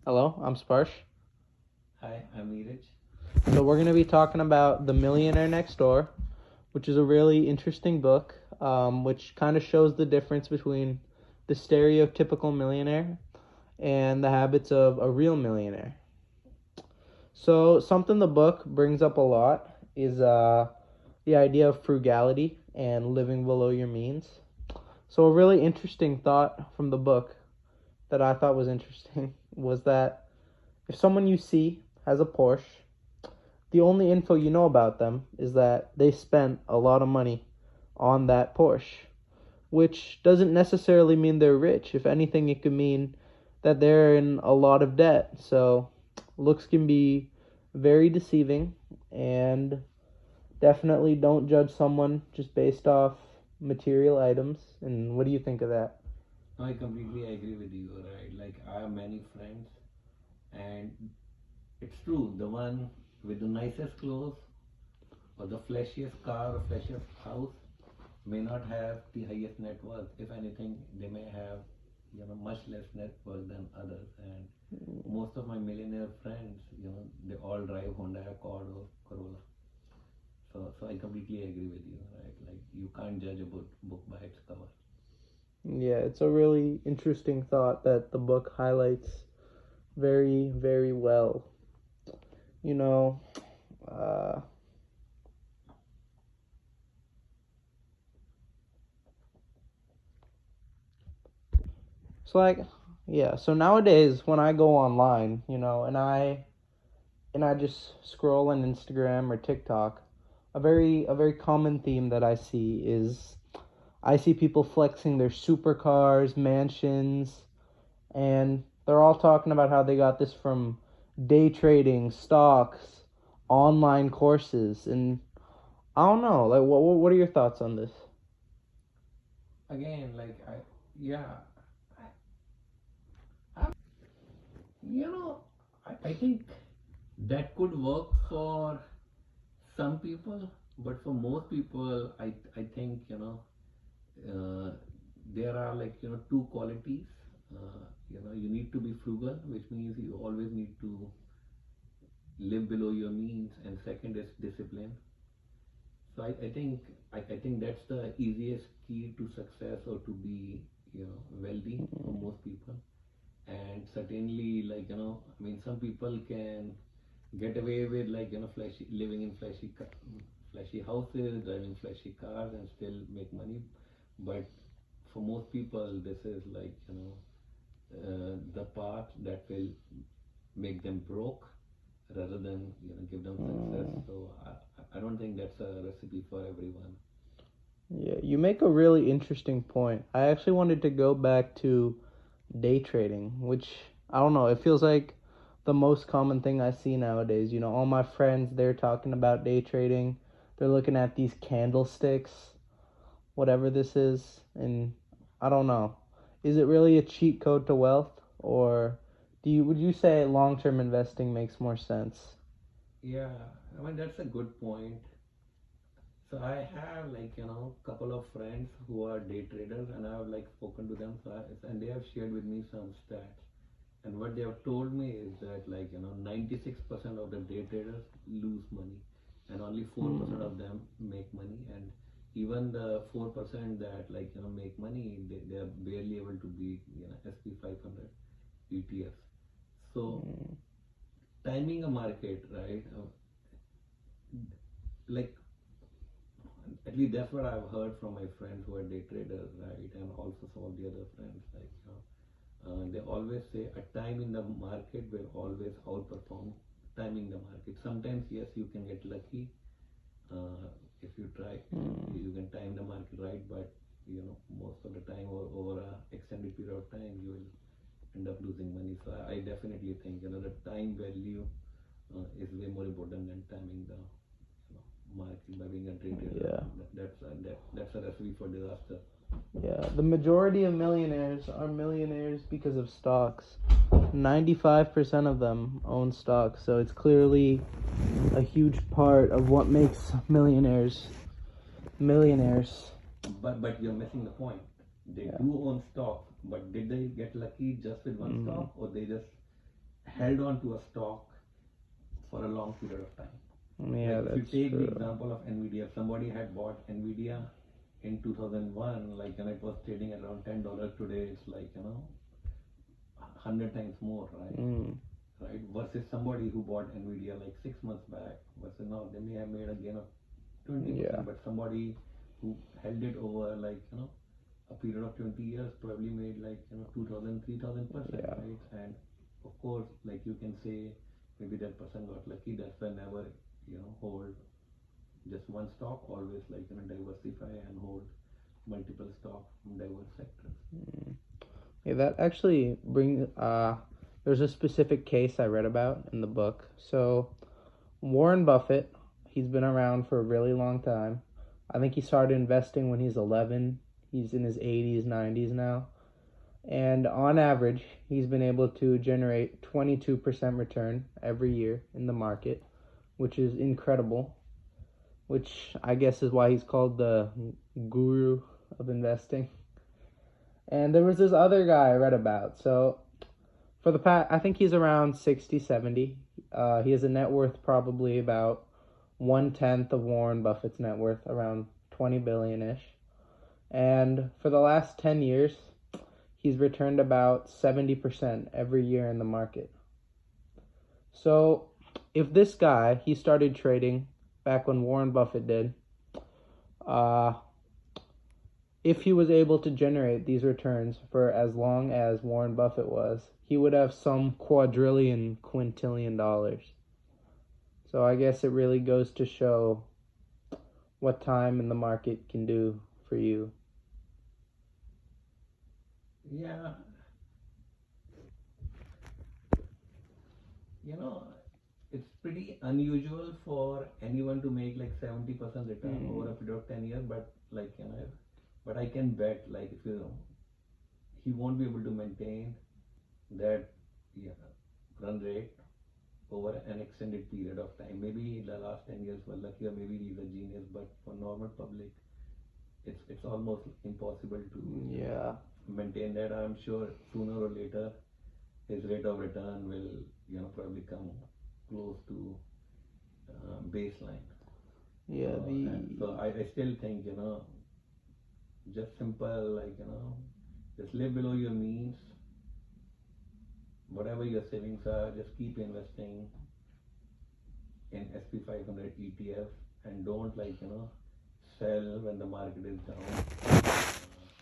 Hello, I'm Sparsh. Hi, I'm Neeraj. So we're going to be talking about The Millionaire Next Door, which is a really interesting book, which kind of shows the difference between the stereotypical millionaire and the habits of a real millionaire. So something the book brings up a lot is the idea of frugality and living below your means. So a really interesting thought from the book that I thought was interesting was that if someone you see has a Porsche, the only info you know about them is that they spent a lot of money on that Porsche, which doesn't necessarily mean they're rich. If anything, it could mean that they're in a lot of debt. So, looks can be very deceiving, and definitely don't judge someone just based off material items. And what do you think of that? No, I completely agree with you, right? Like, I have many friends, and it's true, the one with the nicest clothes or the flashiest car or flashiest house may not have the highest net worth. If anything, they may have, much less net worth than others. And most of my millionaire friends, they all drive Honda Accord or Corolla. So I completely agree with you, right? Like, you can't judge a book by its cover. Yeah, it's a really interesting thought that the book highlights very, very well. You know, uh, So like, yeah. So nowadays, when I go online, and I just scroll on Instagram or TikTok, a very common theme that I see is I see people flexing their supercars, mansions, and they're all talking about how they got this from day trading, stocks, online courses, and I don't know. Like, what are your thoughts on this? Again, like, yeah, I, you know, I think that could work for some people, but for most people, I think, uh, there are, like, two qualities. You need to be frugal, which means you always need to live below your means, and second is discipline. So I think that's the easiest key to success or to be, wealthy for most people. And certainly, like, I mean, some people can get away with, like, flashy, living in flashy houses, driving flashy cars, and still make money. But for most people, this is, like, the path that will make them broke rather than, give them success. Mm, So I don't think that's a recipe for everyone. yeah, you make a really interesting point. I actually wanted to go back to day trading, which I don't know, it feels like the most common thing I see nowadays. All my friends, they're talking about day trading. They're looking at these candlesticks, whatever this is, and I don't know. Is it really a cheat code to wealth, or would you say long-term investing makes more sense? Yeah, I mean, that's a good point. So I have, like, couple of friends who are day traders, and I have, like, spoken to them. And they have shared with me some stats. And what they have told me is that, like, 96% of the day traders lose money, and only 4% Hmm. of them make money. And even the 4% that, like, make money, they are barely able to beat, SP 500 ETFs. So Hmm. timing a market, right? Like, at least that's what I've heard from my friends who are day traders, right? And also some of the other friends, like, they always say a time in the market will always outperform timing the market. Sometimes, yes, you can get lucky, if you try, Hmm. you can time the market right, but, most of the time, or over a extended period of time, you will end up losing money. So I definitely think, the time value, is way more important than timing the, market by being a day trader. Yeah. That's a recipe for disaster. Yeah, the majority of millionaires are millionaires because of stocks. 95% of them own stocks, so it's clearly a huge part of what makes millionaires millionaires. But you're missing the point. They Yeah. do own stocks, but did they get lucky just with one Mm. stock, or they just held on to a stock for a long period of time. Yeah, Like if you that's take the true. example of Nvidia, if somebody had bought Nvidia in 2001, like, and it was trading around $10, today it's like, 100 times more, right? Mm, Right? Versus somebody who bought Nvidia like 6 months back, versus now they may have made a gain of yeah, 20%, but somebody who held it over like, a period of 20 years probably made like, 2000, 3000%, yeah, right? And of course, like you can say, maybe that person got lucky. That's why never, hold just one stock. Always like, diversify and hold multiple stocks from diverse sectors. mm. Yeah. That actually brings. There's a specific case I read about in the book. So Warren Buffett, he's been around for a really long time. I think he started investing when he's 11. He's in his 80s, 90s now. And on average, he's been able to generate 22% return every year in the market, which is incredible, which I guess is why he's called the guru of investing. And there was this other guy I read about. So for the past, I think he's around 60, 70. He has a net worth probably about 1/10 of Warren Buffett's net worth, around 20 billion ish. And for the last 10 years, he's returned about 70% every year in the market. So if this guy, he started trading back when Warren Buffett did, uh, if he was able to generate these returns for as long as Warren Buffett was, he would have some quadrillion, quintillion dollars. So I guess it really goes to show what time in the market can do for you. Yeah, you know, it's pretty unusual for anyone to make like 70% return over a period of 10 years, but like, but I can bet like if he won't be able to maintain that, yeah, run rate over an extended period of time. Maybe the last 10 years were lucky, or maybe he's a genius, but for normal public, it's almost impossible to, Yeah. maintain that. I'm sure sooner or later his rate of return will, probably come close to baseline. Yeah, So I still think, just simple, like, just live below your means. Whatever your savings are, just keep investing in SP 500 ETF, and don't, like, sell when the market is down.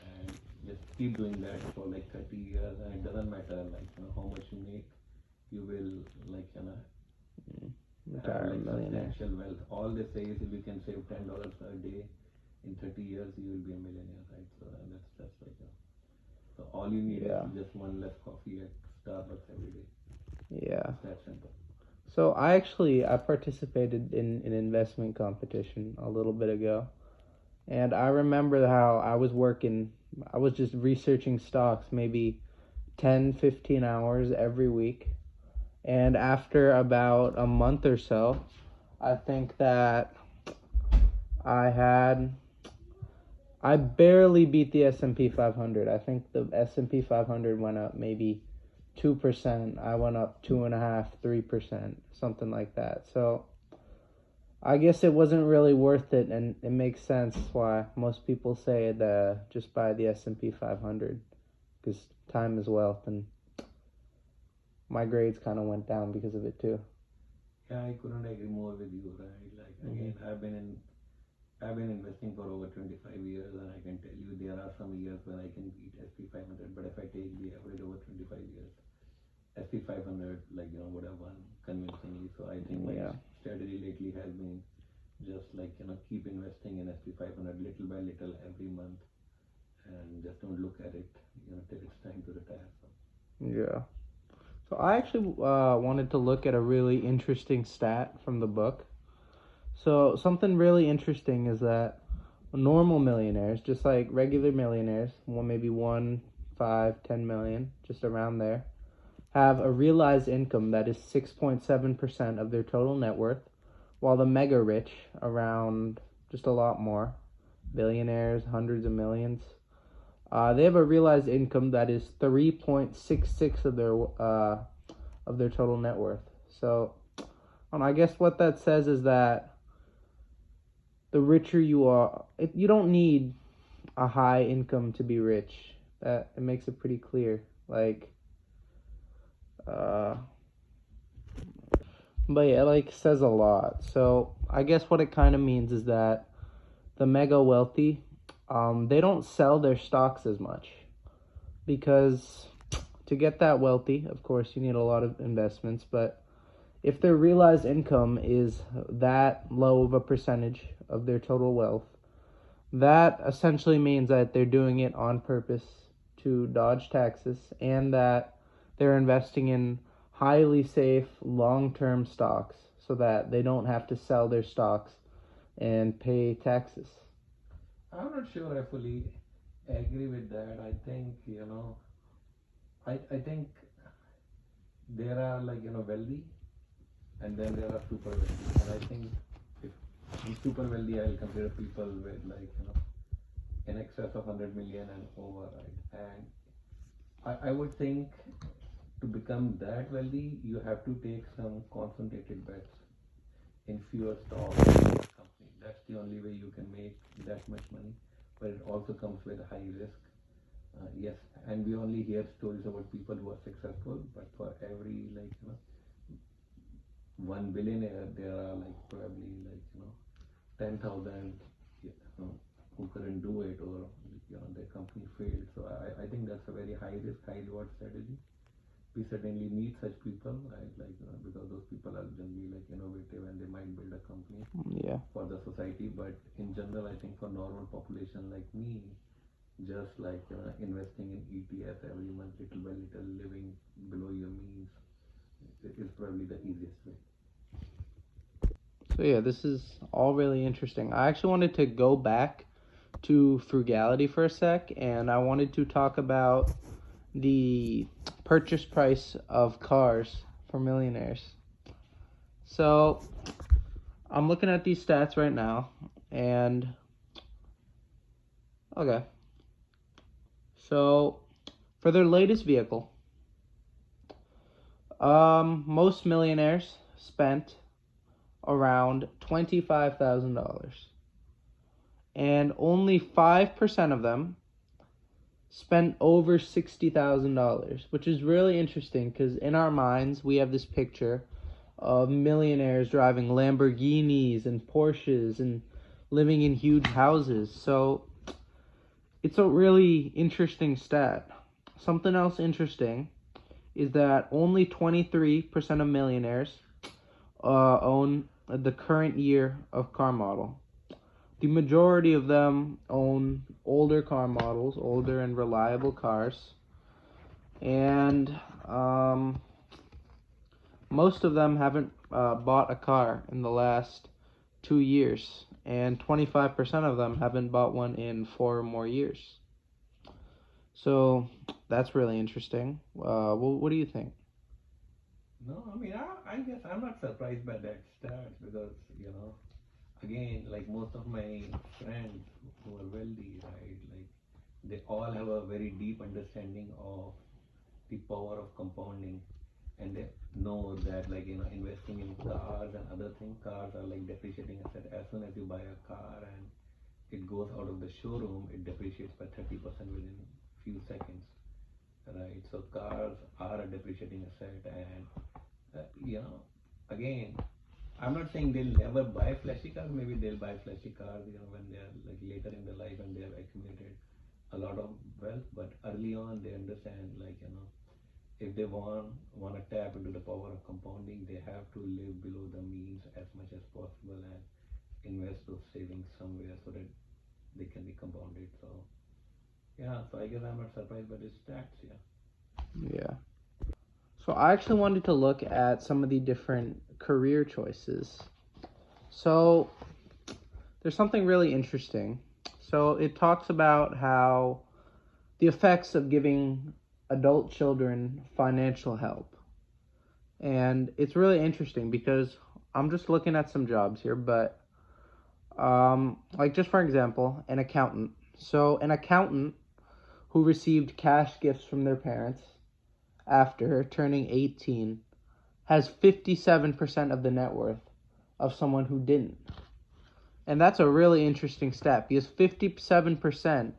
And just keep doing that for like 30 years, and it doesn't matter like, how much you make, you will, like, have entire like millionaire. substantial wealth. All they say is if you can save $10 a day in 30 years, you will be a millionaire, right? So that's like, so all you need Yeah. is just one less coffee at Starbucks every day. Yeah. It's that simple. So I participated in an investment competition a little bit ago, and I remember how I was just researching stocks maybe 10, 15 hours every week. And after about a month or so, I think that I had I barely beat the S&P 500. I think the S&P 500 went up maybe 2%. I went up 2.5, 3%, something like that. So I guess it wasn't really worth it, and it makes sense why most people say that just buy the S&P 500, because time is wealth, and my grades kind of went down because of it too. Yeah, I couldn't agree more with you, right? Like, again, I've been investing for over 25 years, and I can tell you there are some years when I can beat SP 500, but if I take the average over 25 years, SP 500, like, would have won convincingly. So I think my Yeah. strategy lately has been just like, keep investing in SP 500 little by little every month, and just don't look at it, till it's time to retire. So Yeah. So I actually wanted to look at a really interesting stat from the book. So something really interesting is that normal millionaires, just like regular millionaires, maybe 1, 5, 10 million, just around there, have a realized income that is 6.7% of their total net worth, while the mega rich, around just a lot more, billionaires, hundreds of millions, they have a realized income that is 3.66 of of their total net worth. So, I guess what that says is that the richer you are, you don't need a high income to be rich. That it makes it pretty clear. Like, uh, but yeah, like says a lot. So I guess what it kind of means is that the mega wealthy, they don't sell their stocks as much because to get that wealthy, of course, you need a lot of investments. But if their realized income is that low of a percentage of their total wealth, that essentially means that they're doing it on purpose to dodge taxes and that they're investing in highly safe long-term stocks so that they don't have to sell their stocks and pay taxes. I'm not sure I fully agree with that. I think, I think there are like, wealthy and then there are super wealthy. And I think if I'm super wealthy, I'll consider people with like, in excess of 100 million and over, right? And I would think to become that wealthy, you have to take some concentrated bets in fewer stocks in your company. That's the only way you can make that much money. But it also comes with a high risk. Yes, and we only hear stories about people who are successful, but for every like 1 billionaire, there are like probably like 10,000 who couldn't do it or their company failed. So I think that's a very high risk, high reward strategy. We certainly need such people, right? Like because those people are generally like innovative and they might build a company Yeah. for the society. But in general, I think for normal population like me, just like investing in ETFs every month, little by little, living below your means is probably the easiest way. So yeah, this is all really interesting. I actually wanted to go back to frugality for a sec, and I wanted to talk about the purchase price of cars for millionaires. So I'm looking at these stats right now, and okay. So for their latest vehicle, most millionaires spent around $25,000, and only 5% of them spent over $60,000, which is really interesting because in our minds we have this picture of millionaires driving Lamborghinis and Porsches and living in huge houses. So it's a really interesting stat. Something else interesting is that only 23% of millionaires own the current year of car model. The majority of them own older car models, older and reliable cars, and most of them haven't bought a car in the last 2 years, and 25% of them haven't bought one in 4 or more years. So that's really interesting. What do you think? No, I mean, I guess I'm not surprised by that stats because, again, like most of my friends who are wealthy, right, like they all have a very deep understanding of the power of compounding and they know that like investing in cars and other things, cars are like depreciating asset. As soon as you buy a car and it goes out of the showroom, it depreciates by 30% within few seconds, right? So cars are a depreciating asset, and again, I'm not saying they'll never buy flashy cars. Maybe they'll buy flashy cars, when they're like later in their life and they have accumulated a lot of wealth. But early on, they understand like if they want to tap into the power of compounding, they have to live below the means as much as possible and invest those savings somewhere so that they can be compounded. So yeah, so I guess I'm not surprised by this stats. Yeah. Yeah. So I actually wanted to look at some of the different career choices. So there's something really interesting. So it talks about how the effects of giving adult children financial help. And it's really interesting because I'm just looking at some jobs here, but like just for example, an accountant. So an accountant who received cash gifts from their parents after turning 18 has 57% of the net worth of someone who didn't. And that's a really interesting stat because 57%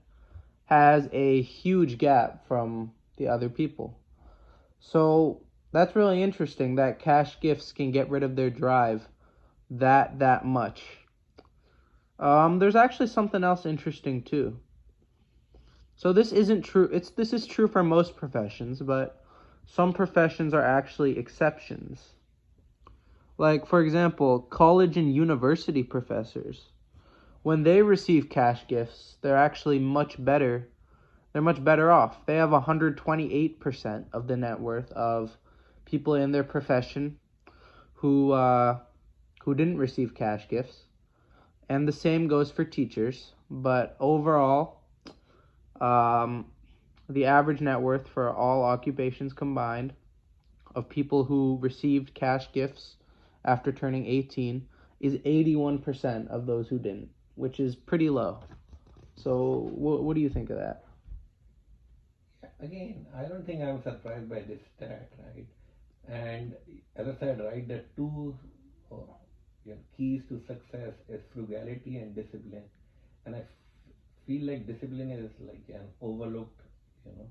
has a huge gap from the other people. So that's really interesting that cash gifts can get rid of their drive that much. There's actually something else interesting too. So this isn't true. This is true for most professions, but some professions are actually exceptions. Like, for example, college and university professors. When they receive cash gifts, they're actually much better. They're much better off. They have 128% of the net worth of people in their profession who didn't receive cash gifts. And the same goes for teachers. But overall, the average net worth for all occupations combined of people who received cash gifts after turning 18 is 81% of those who didn't, which is pretty low. So what do you think of that? Again, I don't think I'm surprised by this stat, right? And as I said, right, the two uh, keys to success is frugality and discipline. And I feel like discipline is like an overlooked, you know,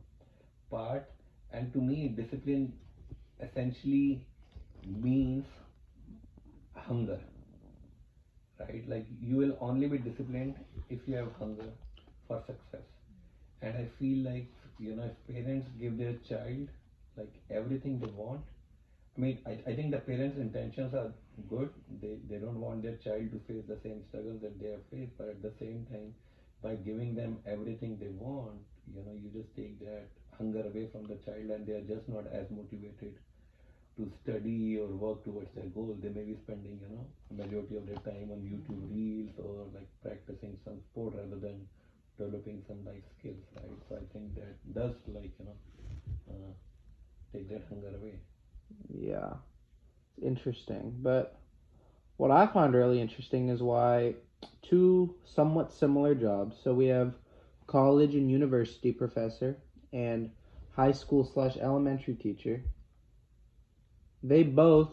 part. And to me, discipline essentially means hunger, right? Like you will only be disciplined if you have hunger for success. And I feel like, if parents give their child like everything they want, I mean, I think the parents' intentions are good. They don't want their child to face the same struggles that they have faced, but at the same time, by giving them everything they want, you just take that hunger away from the child, and they are just not as motivated to study or work towards their goal. They may be spending, a majority of their time on YouTube reels or like practicing some sport rather than developing some life skills, right? So I think that does uh, take that hunger away. Yeah, it's interesting. But what I find really interesting is why two somewhat similar jobs. So we have college and university professor and high school slash elementary teacher. They both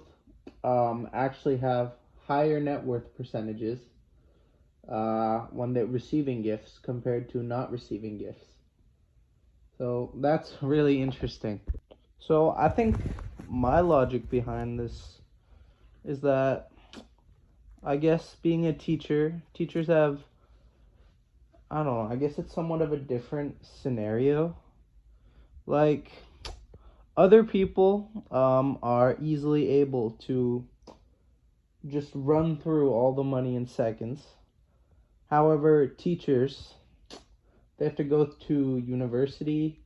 actually have higher net worth percentages when they're receiving gifts compared to not receiving gifts. So that's really interesting. So I think my logic behind this is that I guess being a teacher, teachers have, I don't know, I guess it's somewhat of a different scenario. Like, other people are easily able to just run through all the money in seconds. However, teachers, they have to go to university.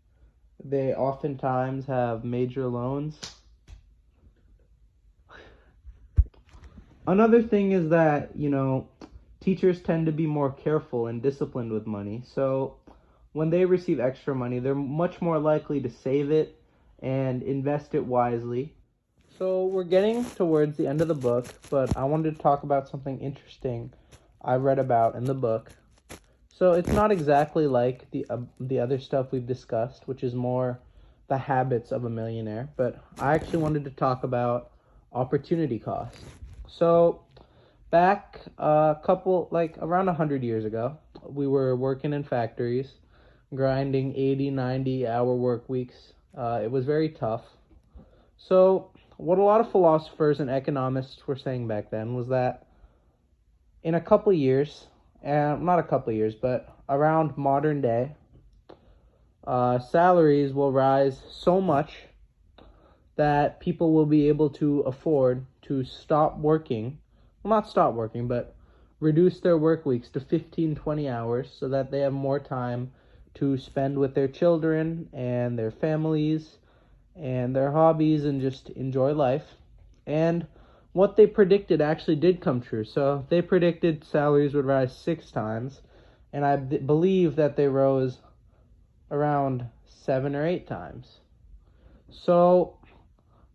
They oftentimes have major loans. Another thing is that, teachers tend to be more careful and disciplined with money. So when they receive extra money, they're much more likely to save it and invest it wisely. So we're getting towards the end of the book, but I wanted to talk about something interesting I read about in the book. So it's not exactly like the other stuff we've discussed, which is more the habits of a millionaire, but I actually wanted to talk about opportunity cost. So back around 100 years ago, we were working in factories, grinding 80, 90-hour work weeks. It was very tough. So what a lot of philosophers and economists were saying back then was that in a couple years, and not a couple years, but around modern day, salaries will rise so much that people will be able to afford to stop working, well, not stop working, but reduce their work weeks to 15, 20 hours so that they have more time to spend with their children and their families and their hobbies and just enjoy life. And what they predicted actually did come true. So they predicted salaries would rise 6 times, and I believe that they rose around 7 or 8 times. So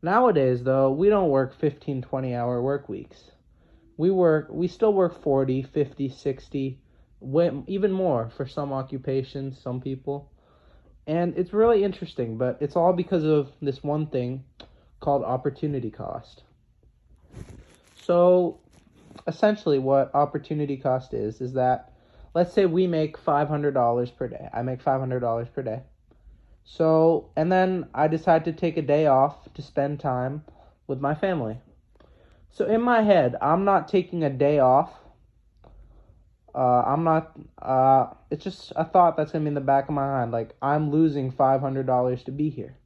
nowadays, though, we don't work 15, 20-hour work weeks. We still work 40, 50, 60, even more for some occupations, some people. And it's really interesting, but it's all because of this one thing called opportunity cost. So essentially what opportunity cost is that, let's say we make $500 per day. I make $500 per day. So, and then I decide to take a day off to spend time with my family. So in my head, I'm not taking a day off. I'm not, it's just a thought that's going to be in the back of my mind. Like, I'm losing $500 to be here.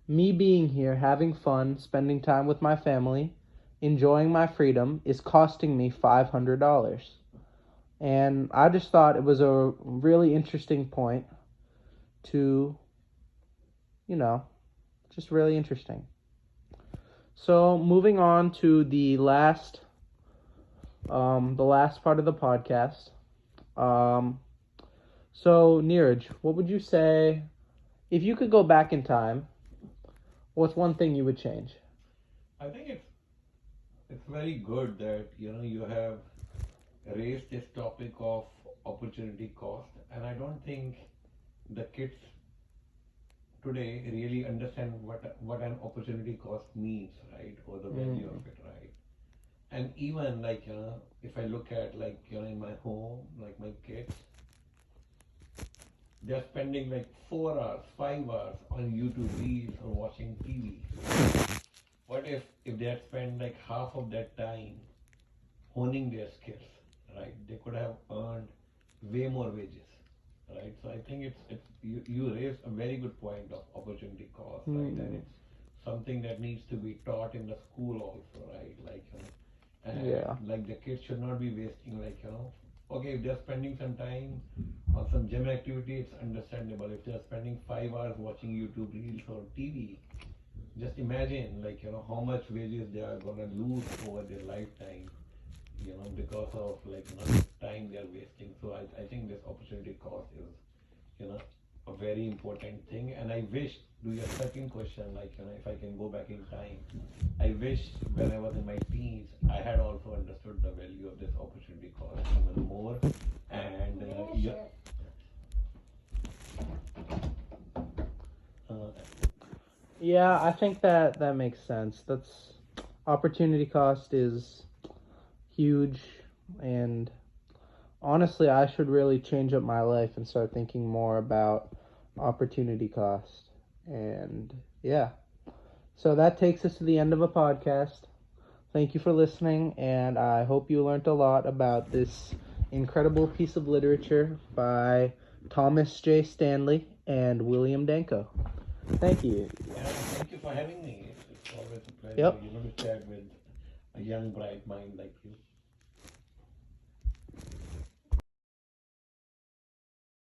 Me being here, having fun, spending time with my family, enjoying my freedom is costing me $500. And I just thought it was a really interesting point to, just really interesting. So moving on to the last part of the podcast. So Neeraj, what would you say if you could go back in time? What's one thing you would change? I think it's very good that you have raised this topic of opportunity cost, and I don't think the kids today really understand what an opportunity cost means, right, or the value of it, right? And even like if I look at like in my home, like my kids, they're spending like 4 hours, 5 hours on YouTube Reels or watching TV. What if they had spent like half of that time honing their skills, right? They could have earned way more wages, right? So I think you raised a very good point of opportunity cost, right? And it's something that needs to be taught in the school also, right? Like and like the kids should not be wasting like okay, if they're spending some time on some gym activity, it's understandable. If they're spending 5 hours watching YouTube Reels or TV, just imagine like how much wages they are gonna lose over their lifetime, because of like the time they are wasting. So I think this opportunity cost is a very important thing. And I wish, to your second question, like if I can go back in time, I wish when I was in my teens I had also understood the value of this opportunity cost even more. And Yeah, I think that makes sense. That's opportunity cost is huge, and honestly, I should really change up my life and start thinking more about opportunity cost. And yeah, so that takes us to the end of a podcast. Thank you for listening, and I hope you learned a lot about this incredible piece of literature by Thomas J. Stanley and William Danko. Thank you. yeah, thank you for having me. It's always a pleasure, Yep. to chat with a young bright mind like you.